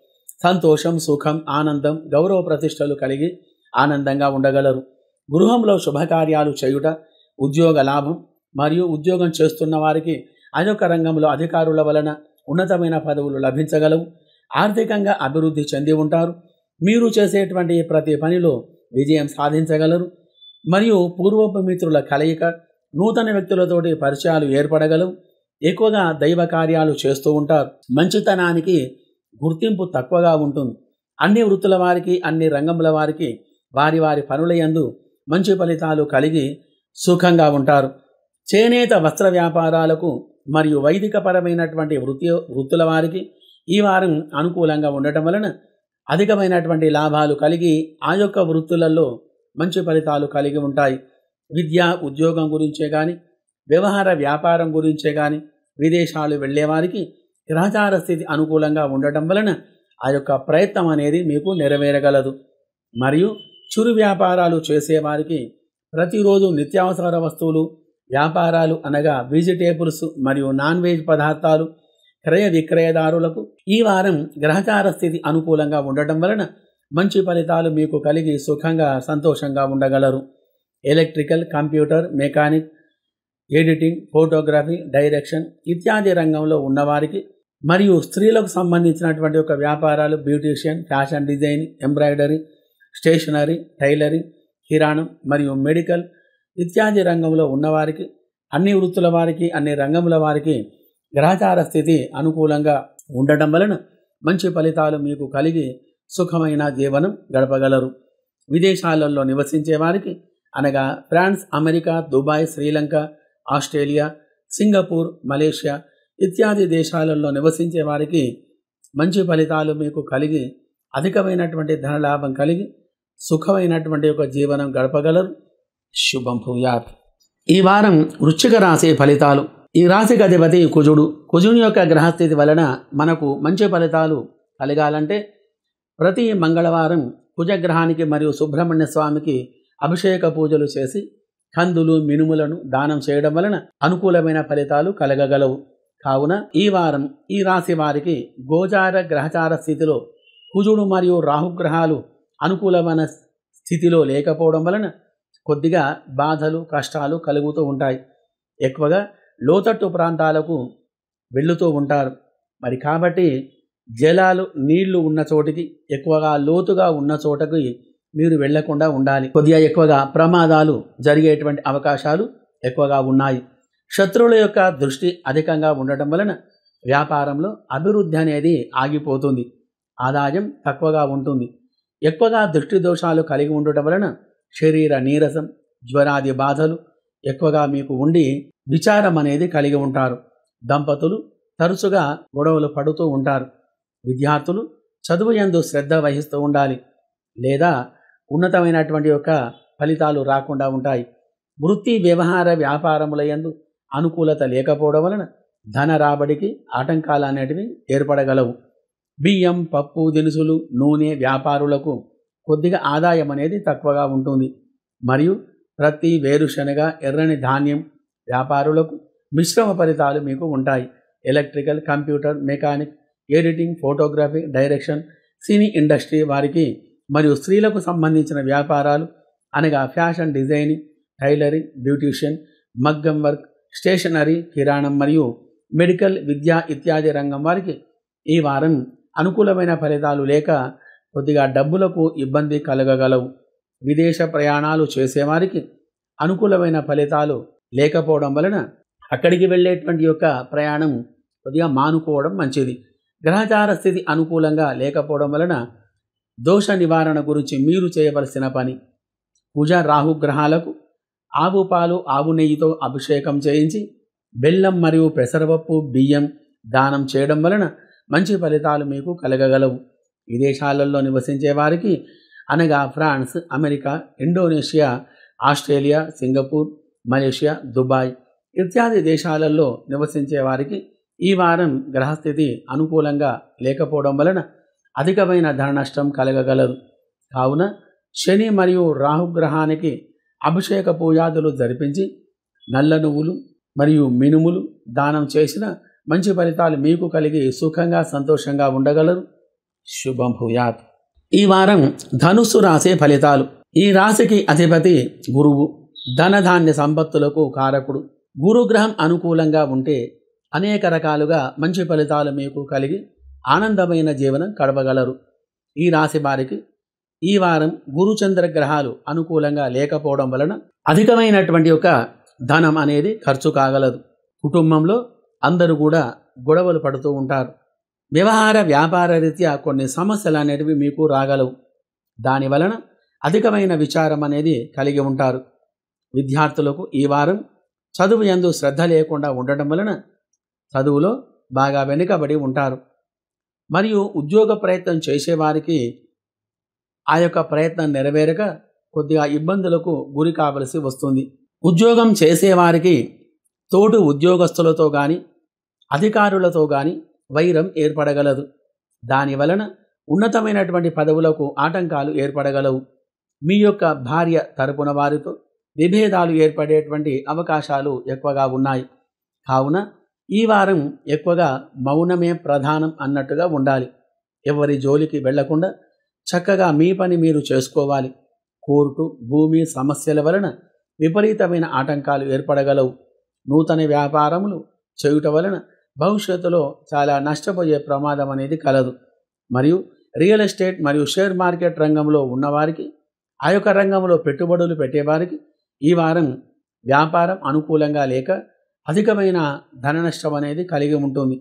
సంతోషం, సుఖం, ఆనందం, గౌరవ ప్రతిష్టలు కలిగి ఆనందంగా ఉండగలరు. గృహంలో శుభకార్యాలు చేయుట, ఉద్యోగ లాభం మరియు ఉద్యోగం చేస్తున్న వారికి ఆ యొక్క రంగంలో అధికారుల వలన ఉన్నతమైన పదవులు లభించగలవు. ఆర్థికంగా అభివృద్ధి చెంది ఉంటారు. మీరు చేసేటువంటి ప్రతి పనిలో విజయం సాధించగలరు. మరియు పూర్వపు మిత్రుల కలయిక, నూతన వ్యక్తులతోటి పరిచయాలు ఏర్పడగలవు. ఎక్కువగా దైవ కార్యాలు చేస్తూ ఉంటారు. మంచితనానికి గుర్తింపు తక్కువగా ఉంటుంది. అన్ని వృత్తుల వారికి, అన్ని రంగముల వారికి వారి వారి పనుల యందు మంచి ఫలితాలు కలిగి సుఖంగా ఉంటారు. చేనేత వస్త్ర వ్యాపారాలకు మరియు వైదికపరమైనటువంటి వృత్తుల వారికి ఈ వారం అనుకూలంగా ఉండటం వలన అధికమైనటువంటి లాభాలు కలిగి ఆ యొక్క వృత్తులలో మంచి ఫలితాలు కలిగి ఉంటాయి. విద్య, ఉద్యోగం గురించే కానీ, వ్యవహార వ్యాపారం గురించే కానీ, విదేశాలు వెళ్ళేవారికి గ్రహచార స్థితి అనుకూలంగా ఉండటం వలన ఆ యొక్క ప్రయత్నం అనేది మీకు నెరవేరగలదు. మరియు చిరు వ్యాపారాలు చేసేవారికి ప్రతిరోజు నిత్యావసర వస్తువులు వ్యాపారాలు అనగా వెజిటేబుల్స్ మరియు నాన్ వెజ్ పదార్థాలు క్రయ విక్రయదారులకు ఈ వారం గ్రహచార స్థితి అనుకూలంగా ఉండటం వలన మంచి ఫలితాలు మీకు కలిగి సుఖంగా సంతోషంగా ఉండగలరు. Electrical, computer, mechanic, editing, photography, direction ఇత్యాది రంగంలో ఉన్నవారికి మరియు స్త్రీలకు సంబంధించినటువంటి ఒక వ్యాపారాలు, beautician, fashion design, embroidery, stationery, tailoring, కిరాణం మరియు మెడికల్ ఇత్యాది రంగంలో ఉన్నవారికి, అన్ని వృత్తుల వారికి, అన్ని రంగముల వారికి గ్రహచార స్థితి అనుకూలంగా ఉండటం వలన మంచి ఫలితాలు మీకు కలిగి సుఖమైన జీవనం గడపగలరు. విదేశాలలో నివసించే వారికి అనగా France, America, Dubai, Sri Lanka, Australia, Singapore, Malaysia ఇత్యాది దేశాలలో నివసించే వారికి మంచి ఫలితాలు మీకు కలిగి అధికమైనటువంటి ధనలాభం కలిగి సుఖమైనటువంటి ఒక జీవనం గడపగలరు. శుభం భూయాత్. ఈ వారం వృశ్చిక రాశి ఫలితాలు. ఈ రాశికి అధిపతి కుజుడు. కుజుని యొక్క గ్రహస్థితి వలన మనకు మంచి ఫలితాలు కలగాలంటే ప్రతి మంగళవారం కుజగ్రహానికి మరియు సుబ్రహ్మణ్య స్వామికి అభిషేక పూజలు చేసి కందులు, మినుములను దానం చేయడం వలన అనుకూలమైన ఫలితాలు కలగగలవు. కావున ఈ వారం ఈ రాశి వారికి గోచార గ్రహచార స్థితిలో కుజుడు మరియు రాహుగ్రహాలు అనుకూలమైన స్థితిలో లేకపోవడం వలన కొద్దిగా బాధలు, కష్టాలు కలుగుతూ ఉంటాయి. ఎక్కువగా లోతట్టు ప్రాంతాలకు వెళుతూ ఉంటారు. మరి కాబట్టి జలాలు, నీళ్లు ఉన్న చోటికి, ఎక్కువగా లోతుగా ఉన్న చోటకి మీరు వెళ్లకుండా ఉండాలి. కొద్దిగా ఎక్కువగా ప్రమాదాలు జరిగేటువంటి అవకాశాలు ఎక్కువగా ఉన్నాయి. శత్రువుల యొక్క దృష్టి అధికంగా ఉండటం వలన వ్యాపారంలో అభివృద్ధి అనేది ఆగిపోతుంది. ఆదాయం తక్కువగా ఉంటుంది. ఎక్కువగా దృష్టి దోషాలు కలిగి ఉండటం వలన శరీర నీరసం, జ్వరాది బాధలు ఎక్కువగా మీకు ఉండి విచారం అనేది కలిగి ఉంటారు. దంపతులు తరచుగా గొడవలు పడుతూ ఉంటారు. విద్యార్థులు చదువు యందు శ్రద్ధ వహిస్తూ ఉండాలి, లేదా ఉన్నతమైనటువంటి యొక్క ఫలితాలు రాకుండా ఉంటాయి. వృత్తి, వ్యవహార వ్యాపారముల యందు అనుకూలత లేకపోవడం వలన ధన రాబడికి ఆటంకాలు అనేటివి ఏర్పడగలవు. బియ్యం, పప్పు దినుసులు, నూనె వ్యాపారులకు కొద్దిగా ఆదాయం అనేది తక్కువగా ఉంటుంది. మరియు ప్రతి వేరుశనగ, ఎర్రని ధాన్యం వ్యాపారులకు మిశ్రమ ఫలితాలు మీకు ఉంటాయి. Electrical, computer, mechanic, editing, photography, direction, cine industry వారికి మరియు స్త్రీలకు సంబంధించిన వ్యాపారాలు అనగా ఫ్యాషన్ డిజైనింగ్, టైలరింగ్, బ్యూటీషియన్, మగ్గం వర్క్, స్టేషనరీ, కిరాణం మరియు మెడికల్, విద్య ఇత్యాది రంగం వారికి ఈ వారం అనుకూలమైన ఫలితాలు లేక కొద్దిగా డబ్బులకు ఇబ్బంది కలగగలవు. విదేశ ప్రయాణాలు చేసేవారికి అనుకూలమైన ఫలితాలు లేకపోవడం వలన అక్కడికి వెళ్ళేటువంటి యొక్క ప్రయాణం కొద్దిగా మానుకోవడం మంచిది. గ్రహచార స్థితి అనుకూలంగా లేకపోవడం వలన దోష నివారణ గురించి మీరు చేయవలసిన పని కుజ రాహు గ్రహాలకు ఆవు పాలు ఆవు నెయ్యితో అభిషేకం చేయించి బెల్లం మరియు పెసరపప్పు బియ్యం దానం చేయడం వలన మంచి ఫలితాలు మీకు కలగగలవు. విదేశాలలో నివసించే వారికి అనగా France, America, Indonesia, Australia, Singapore, Malaysia, Dubai ఇత్యాది దేశాలలో నివసించే వారికి ఈ వారం గ్రహస్థితి అనుకూలంగా లేకపోవడం వలన అధికమైన ధన నష్టం కలగగలదు. కావున శని మరియు రాహుగ్రహానికి అభిషేక పూజాదులు జరిపించి నల్ల నువ్వులు మరియు మినుములు దానం చేసిన మంచి ఫలితాలు మీకు కలిగి సుఖంగా సంతోషంగా ఉండగలరు. శుభం భూయాత్. ఈ వారం ధనుస్సు రాశి ఫలితాలు. ఈ రాశికి అధిపతి గురువు, ధనధాన్య సంపత్తులకు కారకుడు. గురుగ్రహం అనుకూలంగా ఉంటే అనేక రకాలుగా మంచి ఫలితాలు మీకు కలిగి ఆనందమైన జీవనం గడపగలరు. ఈ రాశి వారికి ఈ వారం గురుచంద్ర గ్రహాలు అనుకూలంగా లేకపోవడం వలన అధికమైనటువంటి ఒక ధనం అనేది ఖర్చు కాగలదు. కుటుంబంలో అందరూ కూడా గొడవలు పడుతూ ఉంటారు. వ్యవహార వ్యాపార రీత్యా కొన్ని సమస్యలు అనేటివి మీకు రాగలవు. దాని వలన అధికమైన విచారం అనేది కలిగి ఉంటారు. విద్యార్థులకు ఈ వారం చదువు యందు శ్రద్ధ లేకుండా ఉండటం వలన చదువులో బాగా వెనుకబడి ఉంటారు. మరియు ఉద్యోగ ప్రయత్నం చేసేవారికి ఆ యొక్క ప్రయత్నం నెరవేరక కొద్దిగా ఇబ్బందులకు గురి కావలసి వస్తుంది. ఉద్యోగం చేసేవారికి తోటి ఉద్యోగస్తులతో కానీ అధికారులతో కానీ వైరం ఏర్పడగలదు. దాని వలన ఉన్నతమైనటువంటి పదవులకు ఆటంకాలు ఏర్పడగలవు. మీ యొక్క భార్య తరపున వారితో విభేదాలు ఏర్పడేటువంటి అవకాశాలు ఎక్కువగా ఉన్నాయి. కావున ఈ వారం ఎక్కువగా మౌనమే ప్రధానం అన్నట్టుగా ఉండాలి. ఎవరి జోలికి వెళ్లకుండా చక్కగా మీ పని మీరు చేసుకోవాలి. కోర్టు, భూమి సమస్యల వలన విపరీతమైన ఆటంకాలు ఏర్పడగలవు. నూతన వ్యాపారములు చేయుట వలన భవిష్యత్తులో చాలా నష్టపోయే ప్రమాదం అనేది కలదు. మరియు రియల్ ఎస్టేట్ మరియు షేర్ మార్కెట్ రంగంలో ఉన్నవారికి, ఆ యొక్క రంగంలో పెట్టుబడులు పెట్టేవారికి ఈ వారం వ్యాపారం అనుకూలంగా లేక అధికమైన ధన నష్టం అనేది కలిగి ఉంటుంది.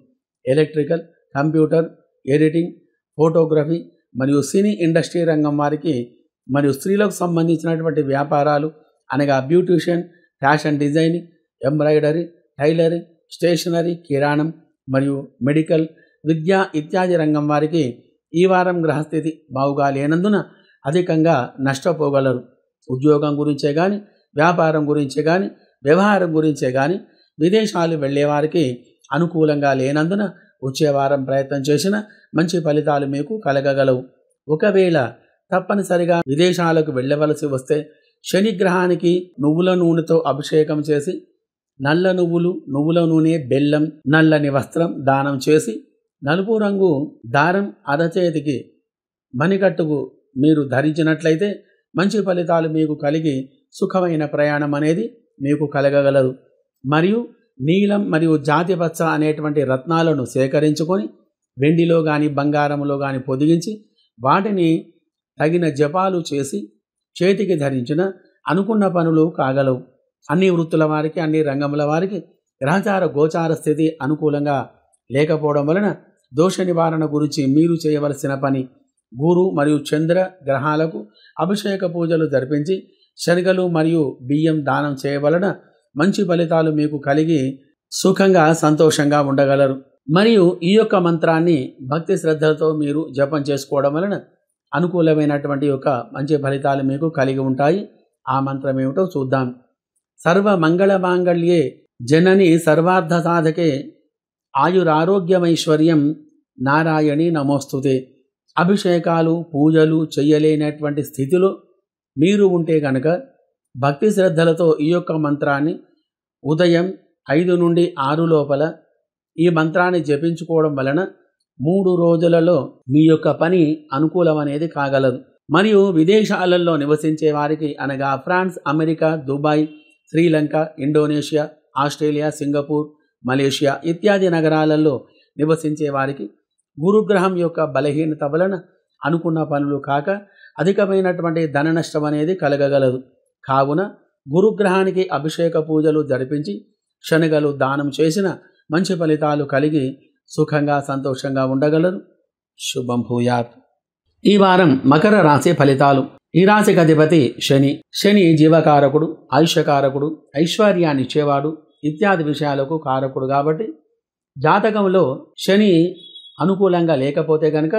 ఎలక్ట్రికల్, కంప్యూటర్, ఎడిటింగ్, ఫోటోగ్రఫీ మరియు సినీ ఇండస్ట్రీ రంగం వారికి మరియు స్త్రీలకు సంబంధించినటువంటి వ్యాపారాలు అనగా beautician, fashion designing, embroidery, tailoring, stationery, కిరాణం మరియు మెడికల్, విద్య ఇత్యాది రంగం వారికి ఈ వారం గ్రహస్థితి బాగుగా లేనందున అధికంగా నష్టపోగలరు. ఉద్యోగం గురించే కానీ, వ్యాపారం గురించే కానీ, వ్యవహారం గురించే కానీ విదేశాలు వెళ్ళేవారికి అనుకూలంగా లేనందున వచ్చే వారం ప్రయత్నం చేసిన మంచి ఫలితాలు మీకు కలగగలవు. ఒకవేళ తప్పనిసరిగా విదేశాలకు వెళ్ళవలసి వస్తే శని గ్రహానికి నువ్వుల నూనెతో అభిషేకం చేసి నల్ల నువ్వులు, నువ్వుల నూనె, బెల్లం, నల్లని వస్త్రం దానం చేసి నలుపు రంగు దారం అరచేతికి మణికట్టుకు మీరు ధరించినట్లయితే మంచి ఫలితాలు మీకు కలిగి సుఖమైన ప్రయాణం అనేది మీకు కలగగలదు. మరియు నీలం మరియు జాతిపచ్చ అనేటువంటి రత్నాలను సేకరించుకొని వెండిలో కానీ బంగారంలో కానీ పొదిగించి వాటిని తగిన జపాలు చేసి చేతికి ధరించిన అనుకున్న పనులు కాగలవు. అన్ని వృత్తుల వారికి, అన్ని రంగముల వారికి గ్రహచార గోచార స్థితి అనుకూలంగా లేకపోవడం వలన దోష నివారణ గురించి మీరు చేయవలసిన పని గురు మరియు చంద్ర గ్రహాలకు అభిషేక పూజలు జరిపించి శనగలు మరియు బియ్యం దానం చేయవలన మంచి ఫలితాలు మీకు కలిగి సుఖంగా సంతోషంగా ఉండగలరు. మరియు ఈ యొక్క మంత్రాన్ని భక్తి శ్రద్ధలతో మీరు జపం చేసుకోవడం వలన అనుకూలమైనటువంటి యొక్క మంచి ఫలితాలు మీకు కలిగి ఉంటాయి. ఆ మంత్రం ఏమిటో చూద్దాం. సర్వ మంగళ మాంగళ్యే జనని సర్వార్థ సాధకే ఆయురారోగ్యమైశ్వర్యం నారాయణి నమోస్తుతే. అభిషేకాలు పూజలు చెయ్యలేనటువంటి స్థితిలో మీరు ఉంటే కనుక భక్తి శ్రద్ధలతో ఈ యొక్క మంత్రాన్ని ఉదయం 5 నుండి 6 లోపల ఈ మంత్రాన్ని జపించుకోవడం వలన 3 రోజులలో మీ యొక్క పని అనుకూలం అనేది కాగలదు. మరియు విదేశాలలో నివసించే వారికి అనగా France, America, Dubai, Sri Lanka, Indonesia, Australia, Singapore, Malaysia ఇత్యాది నగరాలలో నివసించే వారికి గురుగ్రహం యొక్క బలహీనత వలన అనుకున్న పనులు కాక అధికమైనటువంటి ధన నష్టం అనేది కలగగలదు. కావున గురుగ్రహానికి అభిషేక పూజలు జరిపించి శనగలు దానం చేసిన మంచి ఫలితాలు కలిగి సుఖంగా సంతోషంగా ఉండగలరు. శుభం భూయాత్. ఈ వారం మకర రాశి ఫలితాలు. ఈ రాశికి అధిపతి శని. శని జీవకారకుడు, ఆయుష్యకారకుడు, ఐశ్వర్యాన్ని ఇచ్చేవాడు ఇత్యాది విషయాలకు కారకుడు. కాబట్టి జాతకంలో శని అనుకూలంగా లేకపోతే కనుక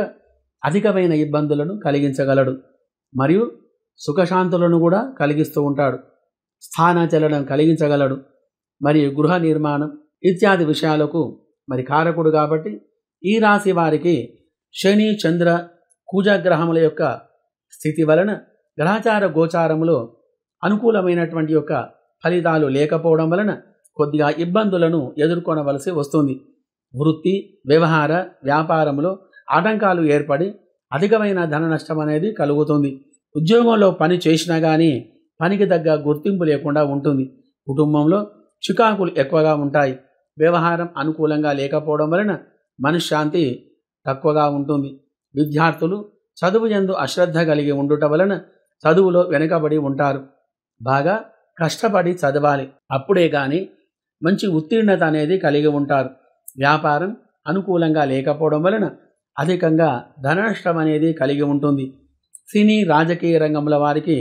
అధికమైన ఇబ్బందులను కలిగించగలడు. మరియు సుఖశాంతులను కూడా కలిగిస్తూ ఉంటాడు. స్థానచలనం కలిగించగలడు. మరియు గృహ నిర్మాణం ఇత్యాది విషయాలకు కారకుడు. కాబట్టి ఈ రాశి వారికి శని, చంద్ర, కుజగ్రహముల యొక్క స్థితి వలన గ్రహచార గోచారములో అనుకూలమైనటువంటి యొక్క ఫలితాలు లేకపోవడం వలన కొద్దిగా ఇబ్బందులను ఎదుర్కొనవలసి వస్తుంది. వృత్తి, వ్యవహార, వ్యాపారంలో ఆటంకాలు ఏర్పడి అధికమైన ధన నష్టం అనేది కలుగుతుంది. ఉద్యోగంలో పని చేసినా కానీ పనికి తగ్గ గుర్తింపు లేకుండా ఉంటుంది. కుటుంబంలో చికాకులు ఎక్కువగా ఉంటాయి. వ్యవహారం అనుకూలంగా లేకపోవడం వలన మనశ్శాంతి తక్కువగా ఉంటుంది. విద్యార్థులు చదువు యందు అశ్రద్ధ కలిగి ఉండుట వలన చదువులో వెనుకబడి ఉంటారు. బాగా కష్టపడి చదవాలి, అప్పుడే కానీ మంచి ఉత్తీర్ణత అనేది కలిగి ఉంటారు. వ్యాపారం అనుకూలంగా లేకపోవడం వలన అధికంగా ధన నష్టం అనేది కలిగి ఉంటుంది. సినీ, రాజకీయ రంగంలో వారికి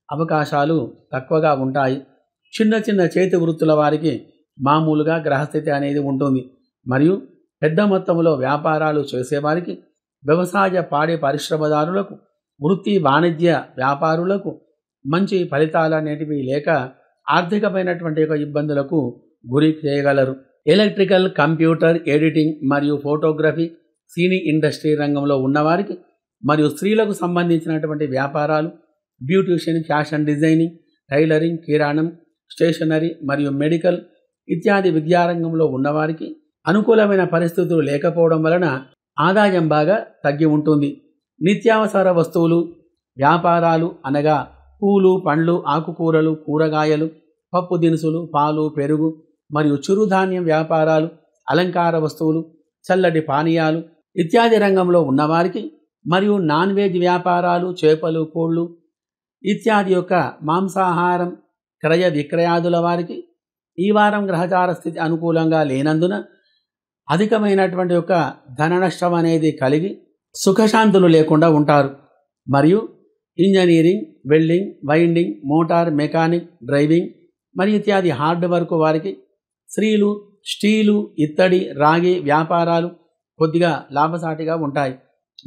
అవకాశాలు తక్కువగా ఉంటాయి. చిన్న చిన్న చేతి వృత్తుల వారికి మామూలుగా గ్రహస్థితి అనేది ఉంటుంది. మరియు పెద్ద మొత్తంలో వ్యాపారాలు చేసేవారికి, వ్యవసాయ పాడి పరిశ్రమదారులకు, వృత్తి వాణిజ్య వ్యాపారులకు మంచి ఫలితాలు అనేటివి లేక ఆర్థికమైనటువంటి యొక్క ఇబ్బందులకు గురి చేయగలరు. ఎలక్ట్రికల్, కంప్యూటర్, ఎడిటింగ్ మరియు ఫోటోగ్రఫీ, సినీ ఇండస్ట్రీ రంగంలో ఉన్నవారికి మరియు స్త్రీలకు సంబంధించినటువంటి వ్యాపారాలు, బ్యూటిషియన్, ఫ్యాషన్ డిజైనింగ్, టైలరింగ్, కిరాణం, స్టేషనరీ మరియు మెడికల్ ఇత్యాది విద్యారంగంలో ఉన్నవారికి అనుకూలమైన పరిస్థితులు లేకపోవడం వలన ఆదాయం బాగా తగ్గి ఉంటుంది. నిత్యావసర వస్తువులు వ్యాపారాలు అనగా పూలు, పండ్లు, ఆకుకూరలు, కూరగాయలు, పప్పు దినుసులు, పాలు, పెరుగు మరియు చిరుధాన్యం వ్యాపారాలు, అలంకార వస్తువులు, చల్లటి పానీయాలు ఇత్యాది రంగంలో ఉన్నవారికి మరియు నాన్ వెజ్ వ్యాపారాలు, చేపలు, కోళ్ళు ఇత్యాది యొక్క మాంసాహారం క్రయ విక్రయాదుల వారికి ఈ వారం గ్రహచార స్థితి అనుకూలంగా లేనందున అధికమైనటువంటి యొక్క ధన నష్టం అనేది కలిగి సుఖశాంతులు లేకుండా ఉంటారు. మరియు engineering, welding, winding, motor mechanic, driving మరియు ఇత్యాది హార్డ్ వర్క్ వారికి, స్త్రీలు స్టీలు, ఇత్తడి, రాగి వ్యాపారాలు కొద్దిగా లాభసాటిగా ఉంటాయి.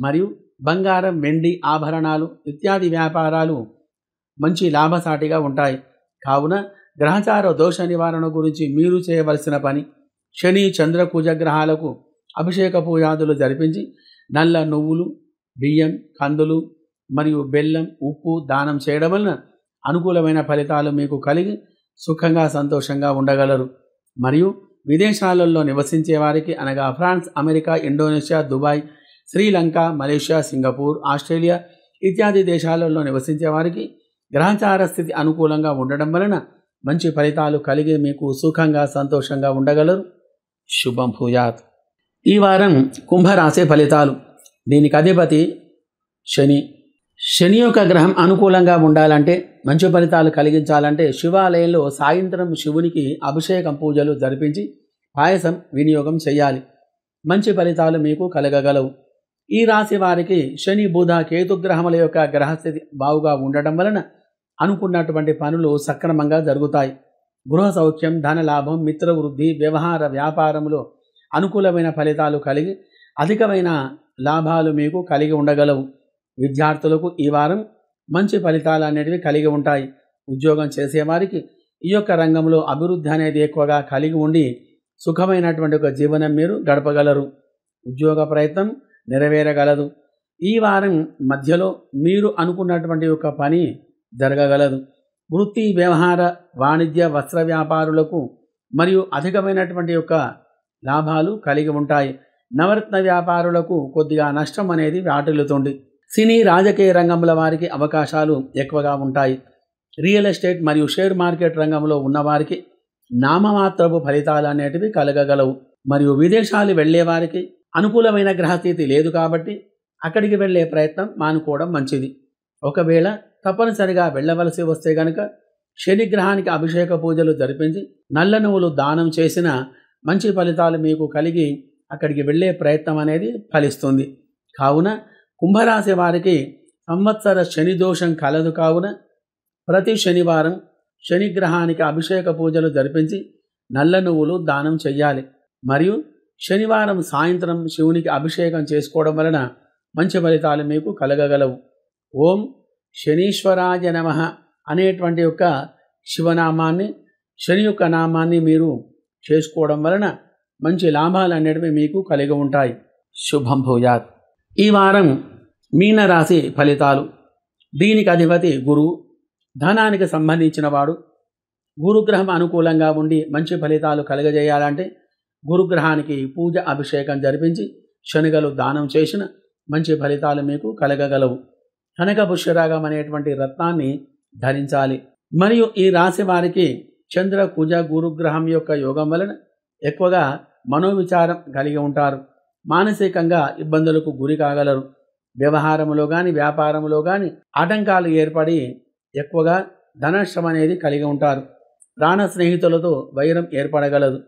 మరియు బంగారం, వెండి ఆభరణాలు ఇత్యాది వ్యాపారాలు మంచి లాభసాటిగా ఉంటాయి. కావున గ్రహచార దోష నివారణ గురించి మీరు చేయవలసిన పని, శని, చంద్ర, కుజగ్రహాలకు అభిషేక పూజాదులు జరిపించి నల్ల నువ్వులు, బియ్యం, కందులు మరియు బెల్లం, ఉప్పు దానం చేయడం వలన అనుకూలమైన ఫలితాలు మీకు కలిగి సుఖంగా సంతోషంగా ఉండగలరు. మరియు విదేశాలలో నివసించే వారికి అనగా France, America, Indonesia, Dubai, Sri Lanka, Malaysia, Singapore, Australia ఇత్యాది దేశాలలో నివసించే వారికి గ్రహచార స్థితి అనుకూలంగా ఉండడం వలన మంచి ఫలితాలు కలిగి మీకు సుఖంగా సంతోషంగా ఉండగలరు. శుభం భూయాత్. ఈ వారం కుంభరాశి ఫలితాలు. దీనికి అధిపతి శని. శని యొక్క గ్రహం అనుకూలంగా ఉండాలంటే, మంచి ఫలితాలు కలిగించాలంటే శివాలయంలో సాయంత్రం శివునికి అభిషేకం పూజలు జరిపించి పాయసం వినియోగం చేయాలి. మంచి ఫలితాలు మీకు కలగగలవు. ఈ రాశి వారికి శని, బుధ, కేతుగ్రహముల యొక్క గ్రహస్థితి బాగుగా ఉండటం వలన అనుకున్నటువంటి పనులు సక్రమంగా జరుగుతాయి. గృహ సౌఖ్యం, ధనలాభం, మిత్రవృద్ధి, వ్యవహార వ్యాపారంలో అనుకూలమైన ఫలితాలు కలిగి అధికమైన లాభాలు మీకు కలిగి ఉండగలవు. విద్యార్థులకు ఈ వారం మంచి ఫలితాలు అనేటివి కలిగి ఉంటాయి. ఉద్యోగం చేసేవారికి ఈ యొక్క రంగంలో అభివృద్ధి అనేది ఎక్కువగా కలిగి ఉండి సుఖమైనటువంటి ఒక జీవనం మీరు గడపగలరు. ఉద్యోగ ప్రయత్నం నెరవేరగలదు. ఈ వారం మధ్యలో మీరు అనుకున్నటువంటి ఒక పని జరగగలదు. వృత్తి, వ్యవహార, వాణిజ్య, వస్త్ర వ్యాపారులకు మరియు అధికమైనటువంటి యొక్క లాభాలు కలిగి ఉంటాయి. నవరత్న వ్యాపారులకు కొద్దిగా నష్టం అనేది వాటిల్లుతుంది. సినీ, రాజకీయ రంగంలో వారికి అవకాశాలు ఎక్కువగా ఉంటాయి. రియల్ ఎస్టేట్ మరియు షేర్ మార్కెట్ రంగంలో ఉన్నవారికి నామమాత్రపు ఫలితాలు అనేటివి కలగగలవు. మరియు విదేశాలు వెళ్ళే వారికి అనుకూలమైన గ్రహస్థితి లేదు కాబట్టి అక్కడికి వెళ్ళే ప్రయత్నం మానుకోవడం మంచిది. ఒకవేళ తప్పనిసరిగా వెళ్ళవలసి వస్తే గనుక శనిగ్రహానికి అభిషేక పూజలు జరిపించి నల్ల నువ్వులు దానం చేసిన మంచి ఫలితాలు మీకు కలిగి అక్కడికి వెళ్ళే ప్రయత్నం అనేది ఫలిస్తుంది. కావున కుంభరాశి వారికి సంవత్సర శని దోషం కలదు కావున ప్రతి శనివారం శనిగ్రహానికి అభిషేక పూజలు జరిపించి నల్ల నువ్వులు దానం చెయ్యాలి. మరియు శనివారం సాయంత్రం శివునికి అభిషేకం చేసుకోవడం వలన మంచి ఫలితాలు మీకు కలగగలవు. ఓం శనీశ్వరాయ నమః అనేటువంటి యొక్క శివనామాన్ని, శని యొక్క నామాన్ని మీరు చేసుకోవడం వలన మంచి లాభాలు అనేటివి మీకు కలిగి ఉంటాయి. శుభం భూయాత్. ఈ వారం మీనరాశి ఫలితాలు. దీనికి అధిపతి గురువు, ధనానికి సంబంధించిన వాడు. గురుగ్రహం అనుకూలంగా ఉండి మంచి ఫలితాలు కలగజేయాలంటే గురుగ్రహానికి పూజ అభిషేకం జరిపించి శనగలు దానం చేసిన మంచి ఫలితాలు మీకు కలగగలవు. కనక పుష్యరాగం అనేటువంటి రత్నాన్ని ధరించాలి. మరియు ఈ రాశి వారికి చంద్ర కుజ గురుగ్రహం యొక్క యోగం వలన ఎక్కువగా మనోవిచారం కలిగి ఉంటారు. మానసికంగా ఇబ్బందులకు గురి కాగలరు. వ్యవహారములో కానీ వ్యాపారంలో కానీ ఆటంకాలు ఏర్పడి ఎక్కువగా ధనశ్రమ అనేది కలిగి ఉంటారు. ప్రాణ స్నేహితులతో వైరం ఏర్పడగలదు.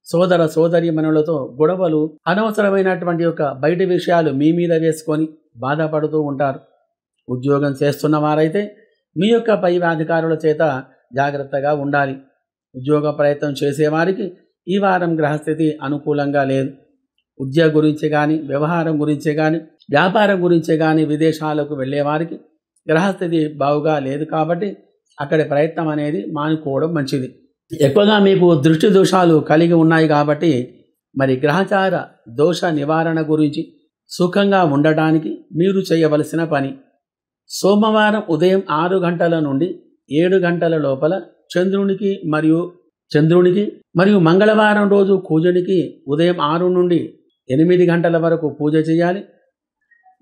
సోదర సోదరీమణులతో గొడవలు, అనవసరమైనటువంటి యొక్క బయటి విషయాలు మీ మీద వేసుకొని బాధపడుతూ ఉంటారు. ఉద్యోగం చేస్తున్న వారైతే మీ యొక్క పై అధికారుల చేత జాగ్రత్తగా ఉండాలి. ఉద్యోగ ప్రయత్నం చేసేవారికి ఈ వారం గ్రహస్థితి అనుకూలంగా లేదు. ఉద్యోగం గురించి కానీ, వ్యవహారం గురించి కానీ, వ్యాపారం గురించి కానీ విదేశాలకు వెళ్ళేవారికి గ్రహస్థితి బాగుగా లేదు కాబట్టి అక్కడి ప్రయత్నం అనేది మానుకోవడం మంచిది. ఎక్కువగా మీకు దృష్టి దోషాలు కలిగి ఉన్నాయి కాబట్టి మరి గ్రహచార దోష నివారణ గురించి సుఖంగా ఉండటానికి మీరు చేయవలసిన పని, సోమవారం ఉదయం 6 గంటల నుండి 7 గంటల లోపల చంద్రునికి మరియు మంగళవారం రోజు కుజునికి ఉదయం 6 నుండి 8 గంటల వరకు పూజ చేయాలి.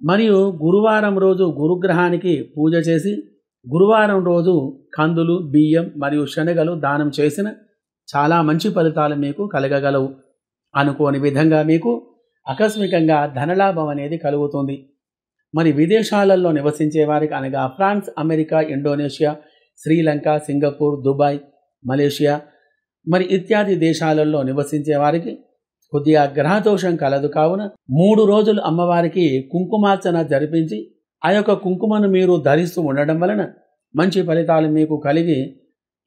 మరియు గురువారం రోజు గురుగ్రహానికి పూజ చేసి గురువారం రోజు కందులు, బియ్యం మరియు శనగలు దానం చేసిన చాలా మంచి ఫలితాలు మీకు కలగగలవు. అనుకోని విధంగా మీకు ఆకస్మికంగా ధనలాభం అనేది కలుగుతుంది. మరి విదేశాలలో నివసించే వారికి అనగా France, America, Indonesia, Sri Lanka, Singapore, Dubai, Malaysia మరి ఇత్యాది దేశాలలో నివసించే వారికి కొద్దిగా గ్రహదోషం కలదు కావున 3 రోజులు అమ్మవారికి కుంకుమార్చన జరిపించి ఆ యొక్క కుంకుమను మీరు ధరిస్తూ ఉండడం వలన మంచి ఫలితాలు మీకు కలిగి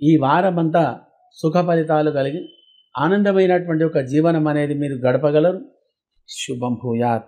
ఈ వారమంతా సుఖ ఫలితాలు కలిగి ఆనందమైనటువంటి ఒక జీవనం అనేది మీరు గడపగలరు. శుభం భూయాత్.